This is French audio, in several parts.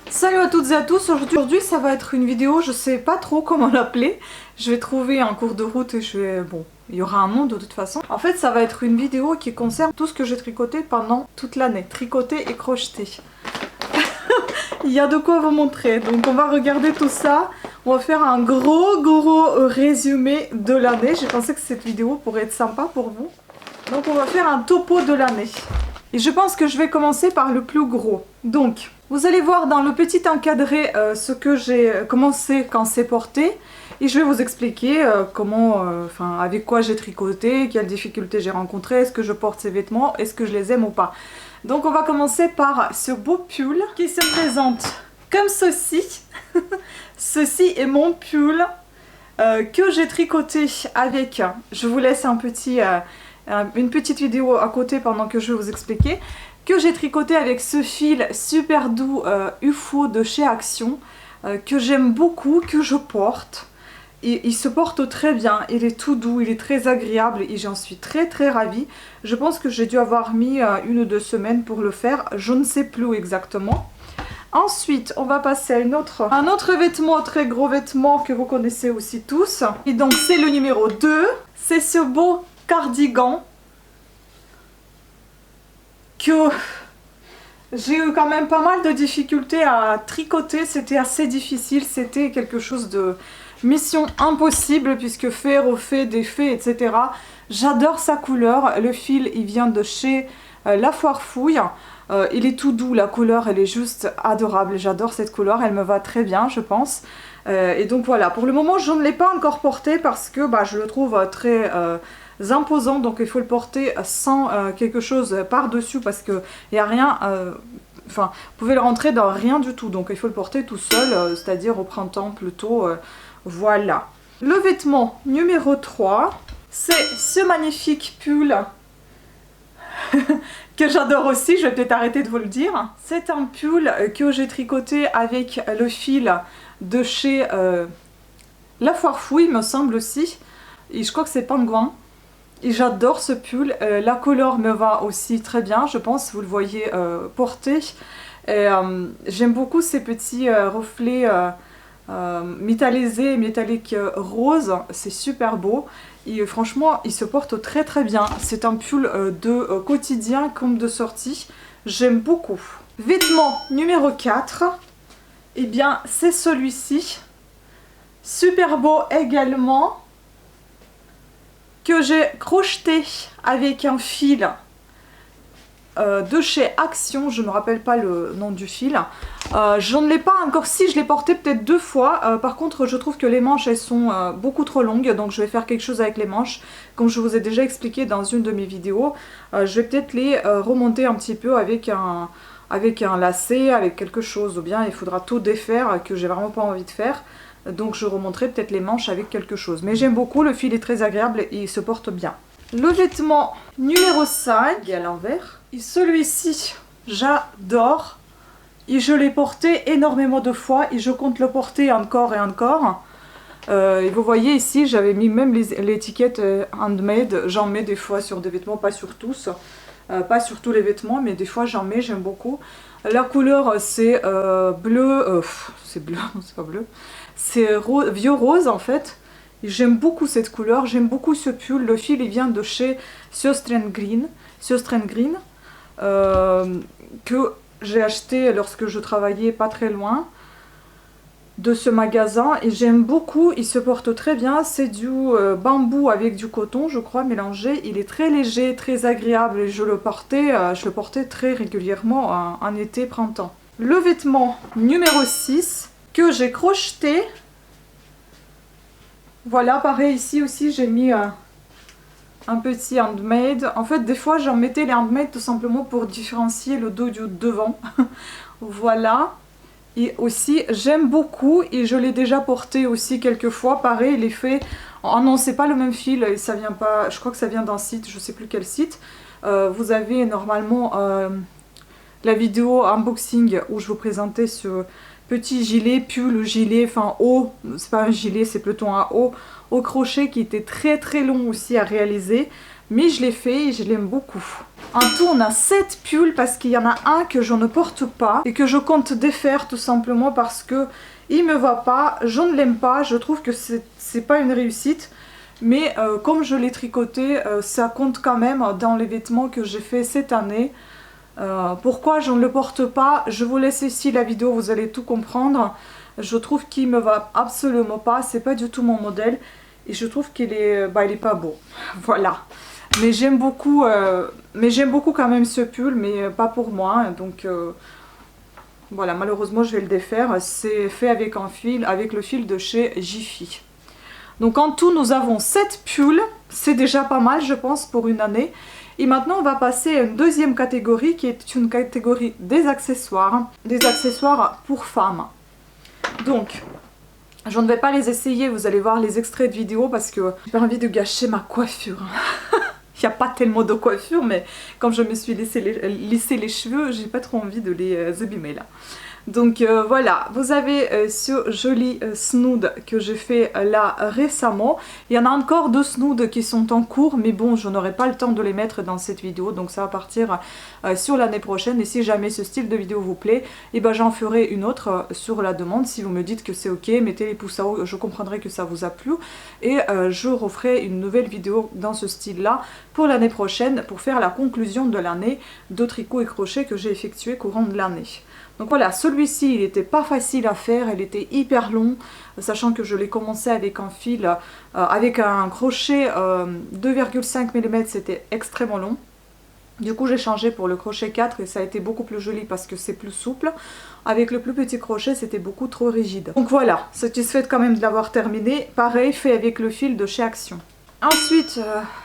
Salut à toutes et à tous, aujourd'hui ça va être une vidéo, je sais pas trop comment l'appeler. Je vais trouver un cours de route et je vais... bon, il y aura un nom de toute façon. En fait ça va être une vidéo qui concerne tout ce que j'ai tricoté pendant toute l'année. Tricoté et crocheté. Il y a de quoi vous montrer, donc on va regarder tout ça. On va faire un gros résumé de l'année. J'ai pensé que cette vidéo pourrait être sympa pour vous. Donc on va faire un topo de l'année. Et je pense que je vais commencer par le plus gros. Donc, vous allez voir dans le petit encadré ce que j'ai commencé quand c'est porté. Et je vais vous expliquer comment, avec quoi j'ai tricoté, quelles difficultés j'ai rencontrées, est-ce que je porte ces vêtements, est-ce que je les aime ou pas. Donc on va commencer par ce beau pull qui se présente comme ceci. Ceci est mon pull que j'ai tricoté avec, je vous laisse une petite vidéo à côté pendant que je vais vous expliquer, que j'ai tricoté avec ce fil super doux UFO de chez Action, que j'aime beaucoup, que je porte. Et il se porte très bien, il est tout doux, il est très agréable et j'en suis très ravie. Je pense que j'ai dû avoir mis 1 ou 2 semaines pour le faire, je ne sais plus exactement. Ensuite, on va passer à un autre vêtement, très gros vêtement que vous connaissez aussi tous. Et donc c'est le numéro 2, c'est ce beau cardigan que j'ai eu quand même pas mal de difficultés à tricoter. C'était assez difficile, c'était quelque chose de mission impossible puisque fait, refait, défait, etc. J'adore sa couleur, le fil il vient de chez La Foire Fouille. Il est tout doux, la couleur elle est juste adorable, j'adore cette couleur, elle me va très bien je pense. Et donc voilà, pour le moment je ne l'ai pas encore porté parce que je le trouve très imposant, donc il faut le porter sans quelque chose par-dessus parce qu'il n'y a rien, vous pouvez le rentrer dans rien du tout, donc il faut le porter tout seul, c'est-à-dire au printemps plutôt, voilà. Le vêtement numéro 3, c'est ce magnifique pull que j'adore aussi, je vais peut-être arrêter de vous le dire. C'est un pull que j'ai tricoté avec le fil de chez La Foire Fouille, il me semble aussi. Et je crois que c'est Pingouin. Et j'adore ce pull, la couleur me va aussi très bien, je pense, vous le voyez porté. J'aime beaucoup ces petits reflets métalliques roses, c'est super beau. Et franchement, il se porte très bien. C'est un pull de quotidien comme de sortie. J'aime beaucoup. Vêtement numéro 4, eh bien c'est celui-ci. Super beau également. Que j'ai crocheté avec un fil de chez Action, je ne me rappelle pas le nom du fil. Je ne l'ai pas encore, si je l'ai porté peut-être 2 fois, par contre je trouve que les manches elles sont beaucoup trop longues, donc je vais faire quelque chose avec les manches, comme je vous ai déjà expliqué dans une de mes vidéos. Je vais peut-être les remonter un petit peu avec un lacet, avec quelque chose, ou bien il faudra tout défaire, que j'ai vraiment pas envie de faire. Donc je remonterai peut-être les manches avec quelque chose. Mais j'aime beaucoup, le fil est très agréable et il se porte bien. Le vêtement numéro 5 est à l'envers. Et celui-ci, j'adore. Et je l'ai porté énormément de fois et je compte le porter encore et encore. Et vous voyez ici, j'avais mis même l'étiquette handmade. J'en mets des fois sur des vêtements, pas sur tous. Pas sur tous les vêtements, mais des fois j'en mets, j'aime beaucoup. La couleur c'est bleu, c'est bleu, c'est pas bleu. C'est vieux rose en fait. J'aime beaucoup cette couleur, j'aime beaucoup ce pull. Le fil il vient de chez Søstrene Green, que j'ai acheté lorsque je travaillais pas très loin de ce magasin. Et j'aime beaucoup, il se porte très bien. C'est du bambou avec du coton je crois mélangé. Il est très léger, très agréable et je le portais très régulièrement en été, printemps. Le vêtement numéro 6 que j'ai crocheté. Voilà, pareil ici aussi j'ai mis un petit handmade. En fait des fois j'en mettais les handmade tout simplement pour différencier le dos du devant. Voilà. Et aussi j'aime beaucoup et je l'ai déjà porté aussi quelques fois. Pareil il est fait... Oh non c'est pas le même fil, ça vient pas... Je crois que ça vient d'un site, je sais plus quel site. Vous avez normalement la vidéo unboxing où je vous présentais ce petit gilet, pull, gilet, haut, c'est pas un gilet, c'est plutôt un haut au crochet qui était très long aussi à réaliser, mais je l'ai fait et je l'aime beaucoup. En tout, on a 7 pulls parce qu'il y en a un que je ne porte pas et que je compte défaire tout simplement parce que il me va pas, je ne l'aime pas, je trouve que c'est pas une réussite. Mais comme je l'ai tricoté, ça compte quand même dans les vêtements que j'ai fait cette année. Pourquoi je ne le porte pas? Je vous laisse ici la vidéo, vous allez tout comprendre. Je trouve qu'il me va absolument pas, c'est pas du tout mon modèle. Et je trouve qu'il est, il est pas beau. Voilà. Mais j'aime beaucoup quand même ce pull, mais pas pour moi. Donc voilà, malheureusement je vais le défaire. C'est fait avec un fil, avec le fil de chez Jiffy. Donc en tout, nous avons 7 pulls. C'est déjà pas mal, je pense, pour une année. Et maintenant, on va passer à une deuxième catégorie qui est une catégorie des accessoires. Des accessoires pour femmes. Donc, je ne vais pas les essayer, vous allez voir les extraits de vidéo parce que j'ai pas envie de gâcher ma coiffure. Il n'y a pas tellement de coiffure, mais comme je me suis lissé les cheveux, j'ai pas trop envie de les abîmer là. Donc voilà, vous avez ce joli snood que j'ai fait là récemment. Il y en a encore 2 snoods qui sont en cours, mais bon, je n'aurai pas le temps de les mettre dans cette vidéo, donc ça va partir sur l'année prochaine. Et si jamais ce style de vidéo vous plaît, et ben j'en ferai une autre sur la demande. Si vous me dites que c'est ok, mettez les pouces en haut, je comprendrai que ça vous a plu. Et je referai une nouvelle vidéo dans ce style-là pour l'année prochaine, pour faire la conclusion de l'année de tricot et crochet que j'ai effectué courant de l'année. Donc voilà, celui-ci, il n'était pas facile à faire, il était hyper long, sachant que je l'ai commencé avec un fil, avec un crochet 2,5 mm, c'était extrêmement long. Du coup, j'ai changé pour le crochet 4 et ça a été beaucoup plus joli parce que c'est plus souple. Avec le plus petit crochet, c'était beaucoup trop rigide. Donc voilà, satisfaite quand même de l'avoir terminé. Pareil, fait avec le fil de chez Action. Ensuite,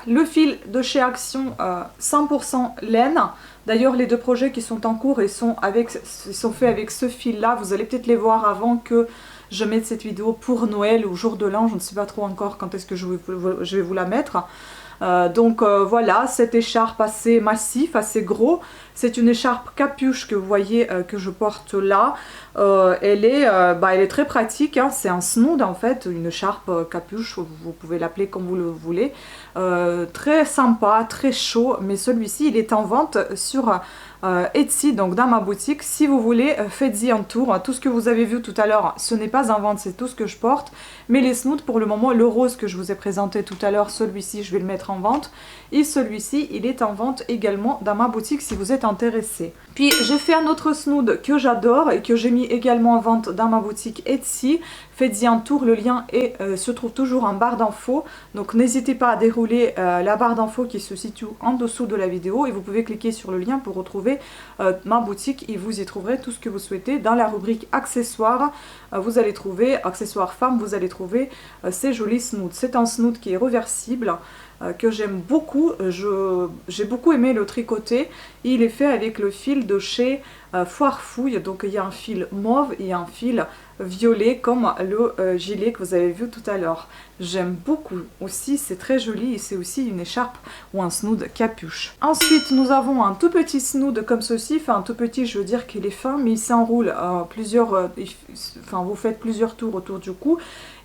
le fil de chez Action 100% laine. D'ailleurs, les 2 projets qui sont en cours, ils sont faits avec ce fil-là. Vous allez peut-être les voir avant que je mette cette vidéo pour Noël ou jour de l'an. Je ne sais pas trop encore quand est-ce que je vais vous la mettre. Voilà, cette écharpe assez massif, assez gros. C'est une écharpe capuche que vous voyez que je porte là. Elle est très pratique, hein. C'est un snood en fait, une écharpe capuche, vous pouvez l'appeler comme vous le voulez. Très sympa, très chaud, mais celui-ci il est en vente sur Etsy, donc dans ma boutique. Si vous voulez, faites-y un tour. Tout ce que vous avez vu tout à l'heure, ce n'est pas en vente, c'est tout ce que je porte. Mais les snoods, pour le moment, le rose que je vous ai présenté tout à l'heure, celui-ci, je vais le mettre en vente. Et celui-ci, il est en vente également dans ma boutique si vous êtes intéressé. Puis j'ai fait un autre snood que j'adore et que j'ai mis également en vente dans ma boutique Etsy. Faites-y un tour, le lien se trouve toujours en barre d'infos. Donc n'hésitez pas à dérouler la barre d'infos qui se situe en dessous de la vidéo. Et vous pouvez cliquer sur le lien pour retrouver ma boutique et vous y trouverez tout ce que vous souhaitez. Dans la rubrique accessoires, vous allez trouver, accessoires femmes, vous allez trouver ces jolis snoods. C'est un snood qui est réversible, que j'aime beaucoup. J'ai beaucoup aimé le tricoter. Il est fait avec le fil de chez Foire Fouille. Donc il y a un fil mauve et un fil violet comme le gilet que vous avez vu tout à l'heure. J'aime beaucoup aussi, c'est très joli et c'est aussi une écharpe ou un snood capuche. Ensuite nous avons un tout petit snood comme ceci, enfin un tout petit, je veux dire qu'il est fin, mais il s'enroule vous faites plusieurs tours autour du cou.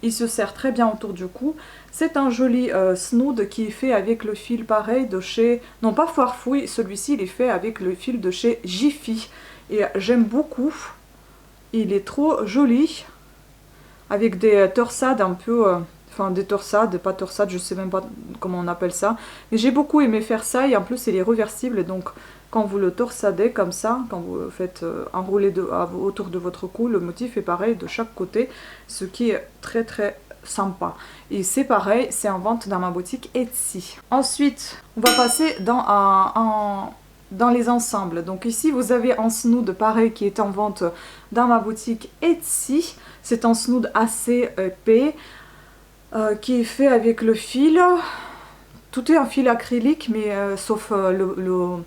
Il se serre très bien autour du cou. C'est un joli snood qui est fait avec le fil pareil de chez, non pas Foire Fouille, celui-ci il est fait avec le fil de chez Jiffy et j'aime beaucoup. Il est trop joli avec des torsades un peu, des torsades, pas torsades, je sais même pas comment on appelle ça. Mais j'ai beaucoup aimé faire ça et en plus il est réversible, donc quand vous le torsadez comme ça, quand vous le faites enrouler autour de votre cou, le motif est pareil de chaque côté, ce qui est très très sympa. Et c'est pareil, c'est en vente dans ma boutique Etsy. Ensuite, on va passer dans les ensembles. Donc ici vous avez un snood pareil qui est en vente dans ma boutique Etsy. C'est un snood assez épais qui est fait avec le fil. Tout est un fil acrylique, mais sauf le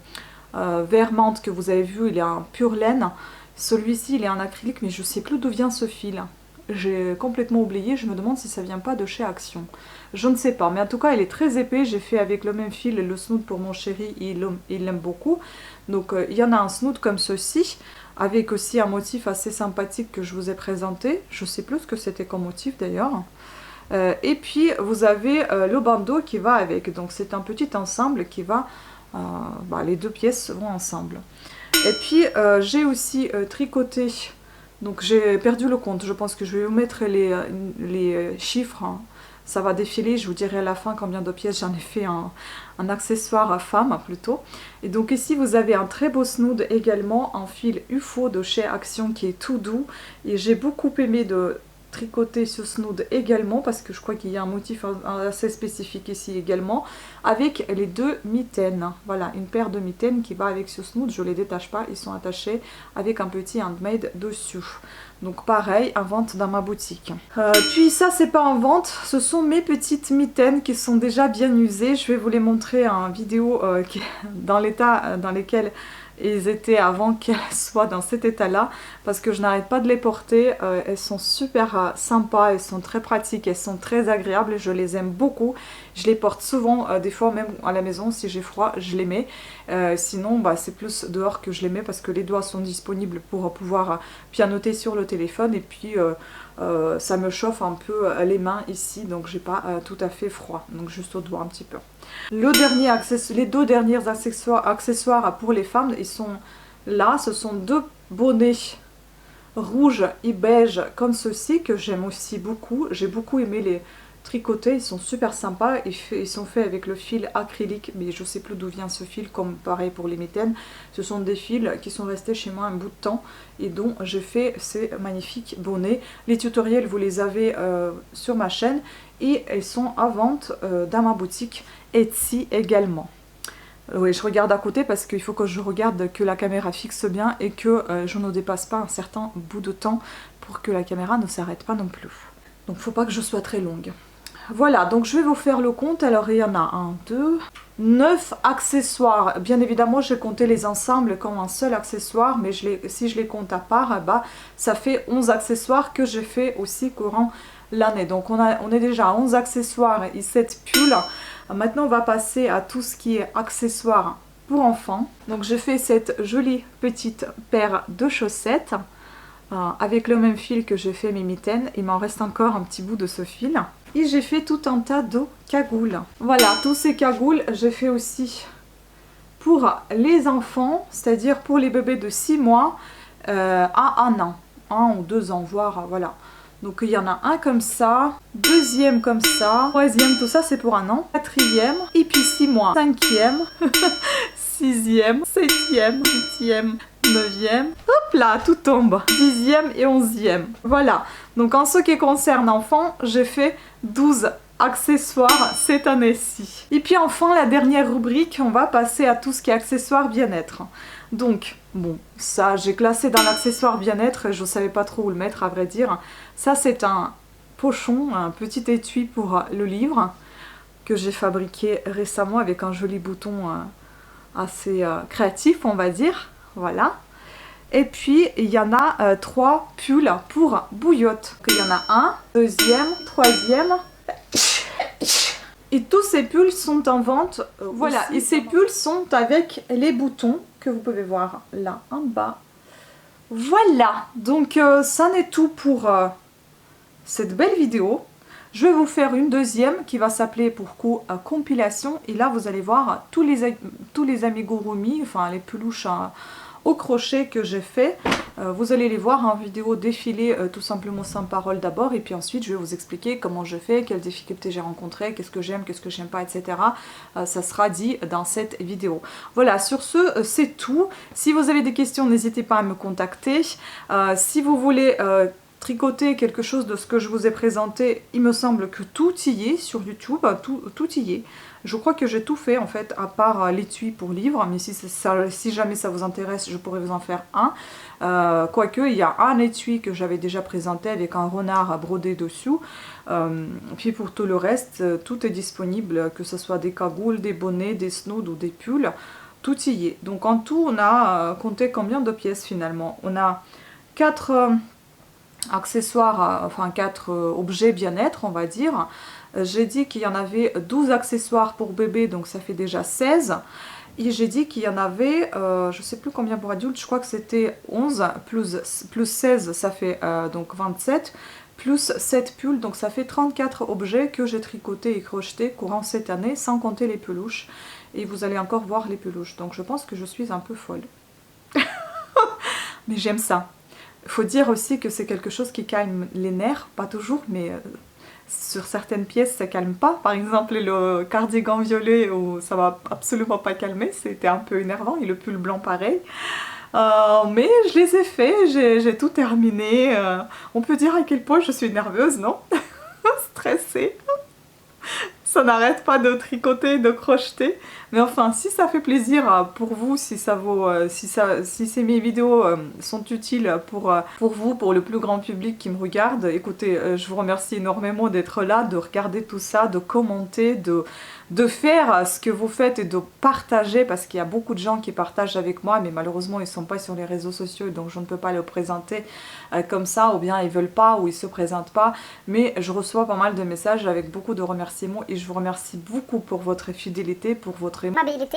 vert menthe que vous avez vu, il est en pure laine. Celui-ci il est en acrylique, mais je sais plus d'où vient ce fil. J'ai complètement oublié, je me demande si ça vient pas de chez Action. Je ne sais pas, mais en tout cas il est très épais. J'ai fait avec le même fil le snood pour mon chéri, il l'aime beaucoup. Donc il y en a un snood comme ceci, avec aussi un motif assez sympathique que je vous ai présenté. Je sais plus ce que c'était comme motif d'ailleurs. Et puis vous avez le bandeau qui va avec, donc c'est un petit ensemble qui va les deux pièces vont ensemble. Et puis j'ai aussi tricoté, donc j'ai perdu le compte, je pense que je vais vous mettre les chiffres, hein. Ça va défiler, je vous dirai à la fin combien de pièces j'en ai fait un accessoire à femme plutôt. Et donc ici vous avez un très beau snood également en fil UFO de chez Action qui est tout doux. Et j'ai beaucoup aimé de tricoter ce snood également parce que je crois qu'il y a un motif assez spécifique ici également avec les deux mitaines. Voilà, une paire de mitaines qui va avec ce snood, je ne les détache pas, ils sont attachés avec un petit handmade dessus. Donc pareil, en vente dans ma boutique. Puis ça c'est pas en vente, ce sont mes petites mitaines qui sont déjà bien usées. Je vais vous les montrer en vidéo dans l'état dans lequel ils étaient avant qu'elles soient dans cet état là, parce que je n'arrête pas de les porter. Elles sont super sympas, elles sont très pratiques, elles sont très agréables et je les aime beaucoup. Je les porte souvent, des fois même à la maison si j'ai froid je les mets. Sinon c'est plus dehors que je les mets parce que les doigts sont disponibles pour pouvoir pianoter sur le téléphone et puis ça me chauffe un peu les mains ici, donc j'ai pas tout à fait froid, donc juste au doigt un petit peu. Les deux derniers accessoires pour les femmes, ils sont là, ce sont deux bonnets rouges et beige comme ceci que j'aime aussi beaucoup. J'ai beaucoup aimé les tricoter, ils sont super sympas, ils sont faits avec le fil acrylique, mais je sais plus d'où vient ce fil, comme pareil pour les mitaines. Ce sont des fils qui sont restés chez moi un bout de temps et dont j'ai fait ces magnifiques bonnets. Les tutoriels vous les avez sur ma chaîne et ils sont à vente dans ma boutique Etsy également. Oui, je regarde à côté parce qu'il faut que je regarde que la caméra fixe bien et que je ne dépasse pas un certain bout de temps pour que la caméra ne s'arrête pas non plus. Donc il ne faut pas que je sois très longue. Voilà, donc je vais vous faire le compte. Alors il y en a 1, 2, 9 accessoires. Bien évidemment, j'ai compté les ensembles comme un seul accessoire, mais si je les compte à part, ça fait 11 accessoires que j'ai fait aussi courant l'année. Donc on est déjà à 11 accessoires et 7 pulls. Maintenant, on va passer à tout ce qui est accessoires pour enfants. Donc j'ai fait cette jolie petite paire de chaussettes avec le même fil que j'ai fait mes mitaines. Il m'en reste encore un petit bout de ce fil. Et j'ai fait tout un tas de cagoules. Voilà, tous ces cagoules, j'ai fait aussi pour les enfants, c'est-à-dire pour les bébés de 6 mois à 1 an. 1 ou 2 ans, voire, voilà. Donc il y en a un comme ça, deuxième comme ça, troisième, tout ça c'est pour 1 an, quatrième, et puis 6 mois, cinquième, sixième, septième, huitième, 9e, hop là, tout tombe, 10e et 11e. Voilà, donc en ce qui concerne enfants, j'ai fait 12 accessoires cette année-ci. Et puis enfin, la dernière rubrique, on va passer à tout ce qui est accessoires bien-être. Donc, bon, ça j'ai classé dans l'accessoire bien-être, je ne savais pas trop où le mettre à vrai dire. Ça c'est un pochon, un petit étui pour le livre que j'ai fabriqué récemment avec un joli bouton assez créatif on va dire. Voilà. Et puis il y en a 3 pulls pour bouillotte. Il y en a un, deuxième, troisième. Et tous ces pulls sont en vente. Voilà, et ces pulls sont avec les boutons que vous pouvez voir là en bas. Voilà, donc ça n'est tout pour cette belle vidéo. Je vais vous faire une deuxième qui va s'appeler pour coup compilation. Et là vous allez voir tous les amigurumi, enfin les peluches au crochet que j'ai fait. Vous allez les voir en vidéo défiler tout simplement sans parole d'abord, et puis ensuite je vais vous expliquer comment je fais, quelles difficultés j'ai rencontrées, qu'est-ce que j'aime pas, etc. Ça sera dit dans cette vidéo. Voilà, sur ce c'est tout. Si vous avez des questions, n'hésitez pas à me contacter. Si vous voulez tricoter quelque chose de ce que je vous ai présenté, il me semble que tout y est sur YouTube, tout y est. Je crois que j'ai tout fait en fait, à part l'étui pour livre, mais si jamais ça vous intéresse, je pourrais vous en faire un. Quoique, il y a un étui que j'avais déjà présenté avec un renard brodé dessous. Puis pour tout le reste, tout est disponible, que ce soit des cagoules, des bonnets, des snoods ou des pulls, tout y est. Donc en tout, on a compté combien de pièces finalement? On a 4 accessoires, enfin 4 objets bien-être, on va dire. J'ai dit qu'il y en avait 12 accessoires pour bébé, donc ça fait déjà 16. Et j'ai dit qu'il y en avait, je sais plus combien pour adultes, je crois que c'était 11, plus 16, ça fait donc 27, plus 7 pulls, donc ça fait 34 objets que j'ai tricotés et crochetés courant cette année, sans compter les peluches. et vous allez encore voir les peluches. Donc je pense que je suis un peu folle. Mais j'aime ça. Il faut dire aussi que c'est quelque chose qui calme les nerfs, pas toujours, mais sur certaines pièces ça calme pas. Par exemple le cardigan violet où ça va absolument pas calmer, c'était un peu énervant, et le pull blanc pareil. Mais je les ai faits, j'ai tout terminé. On peut dire à quel point je suis nerveuse, non? Stressée. Ça n'arrête pas de tricoter, de crocheter. Mais enfin, si ça fait plaisir pour vous, si ça vaut, si ces mes vidéos sont utiles pour vous, pour le plus grand public qui me regarde, écoutez, je vous remercie énormément d'être là, de regarder tout ça, de commenter, de faire ce que vous faites et de partager, parce qu'il y a beaucoup de gens qui partagent avec moi, mais malheureusement ils ne sont pas sur les réseaux sociaux, donc je ne peux pas le présenter comme ça, ou bien ils veulent pas, ou ils se présentent pas. Mais je reçois pas mal de messages avec beaucoup de remerciements, et je vous remercie beaucoup pour votre fidélité, pour votre aimabilité,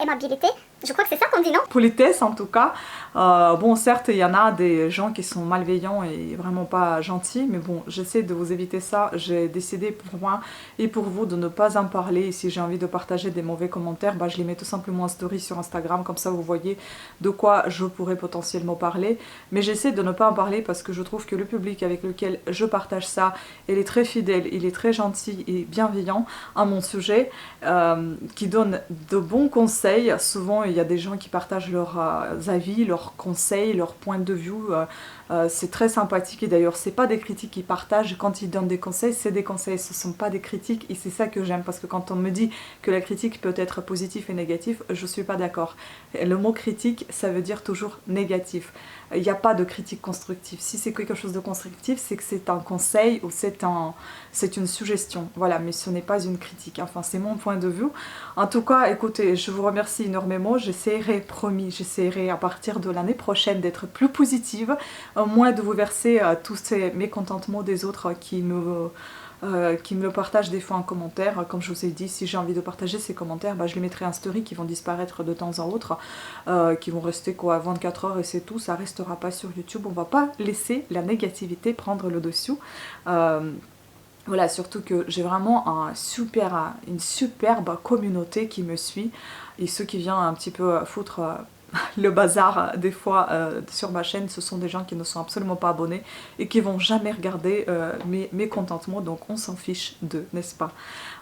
aimabilité. Je crois que c'est ça qu'on dit, non? Politesse en tout cas. Bon, certes, il y en a des gens qui sont malveillants et vraiment pas gentils, mais bon, j'essaie de vous éviter ça. J'ai décidé pour moi et pour vous de ne pas en parler. Et si j'ai envie de partager des mauvais commentaires, bah, je les mets tout simplement en story sur Instagram, comme ça vous voyez de quoi je pourrais potentiellement parler. Mais j'essaie de ne pas en parler parce que je trouve que le public avec lequel je partage ça, il est très fidèle, il est très gentil et bienveillant à mon sujet, qui donne de bons conseils. Souvent, il y a des gens qui partagent leurs avis, leurs conseils, leurs points de vue. C'est très sympathique, et d'ailleurs c'est pas des critiques qu'ils partagent. Quand ils donnent des conseils, c'est des conseils, ce sont pas des critiques, et c'est ça que j'aime, parce que quand on me dit que la critique peut être positive et négative, je suis pas d'accord. Le mot critique, ça veut dire toujours négatif. Il n'y a pas de critique constructive. Si c'est quelque chose de constructif, c'est que c'est un conseil ou c'est une suggestion. Voilà, mais ce n'est pas une critique. Enfin, c'est mon point de vue. En tout cas, écoutez, je vous remercie énormément. J'essaierai, promis, j'essaierai à partir de l'année prochaine d'être plus positive, moins de vous verser tous ces mécontentements des autres qui me partagent des fois en commentaire. Comme je vous ai dit, si j'ai envie de partager ces commentaires, bah, je les mettrai en story, qui vont disparaître de temps en autre, qui vont rester quoi, 24 heures, et c'est tout. Ça restera pas sur YouTube. On va pas laisser la négativité prendre le dessus. Voilà, surtout que j'ai vraiment une superbe communauté qui me suit, et ceux qui viennent un petit peu foutre le bazar des fois sur ma chaîne, ce sont des gens qui ne sont absolument pas abonnés et qui vont jamais regarder mes mécontentements, donc on s'en fiche d'eux, n'est-ce pas?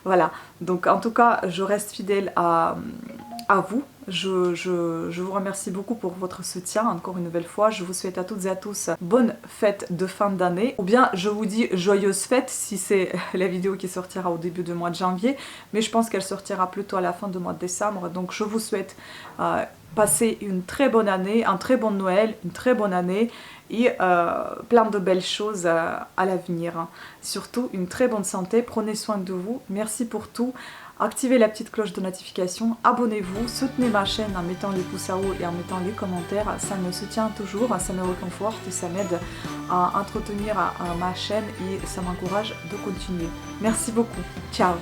Voilà, donc en tout cas je reste fidèle à vous. Je vous remercie beaucoup pour votre soutien encore une nouvelle fois. Je vous souhaite à toutes et à tous bonne fête de fin d'année, ou bien je vous dis joyeuse fête si c'est la vidéo qui sortira au début du mois de janvier, mais je pense qu'elle sortira plutôt à la fin du mois de décembre. Donc je vous souhaite passer une très bonne année, un très bon Noël, une très bonne année, et plein de belles choses à l'avenir. Surtout une très bonne santé, prenez soin de vous, merci pour tout. Activez la petite cloche de notification, abonnez-vous, soutenez ma chaîne en mettant les pouces à haut et en mettant les commentaires, ça me soutient toujours, ça me réconforte et ça m'aide à entretenir ma chaîne, et ça m'encourage de continuer. Merci beaucoup, ciao!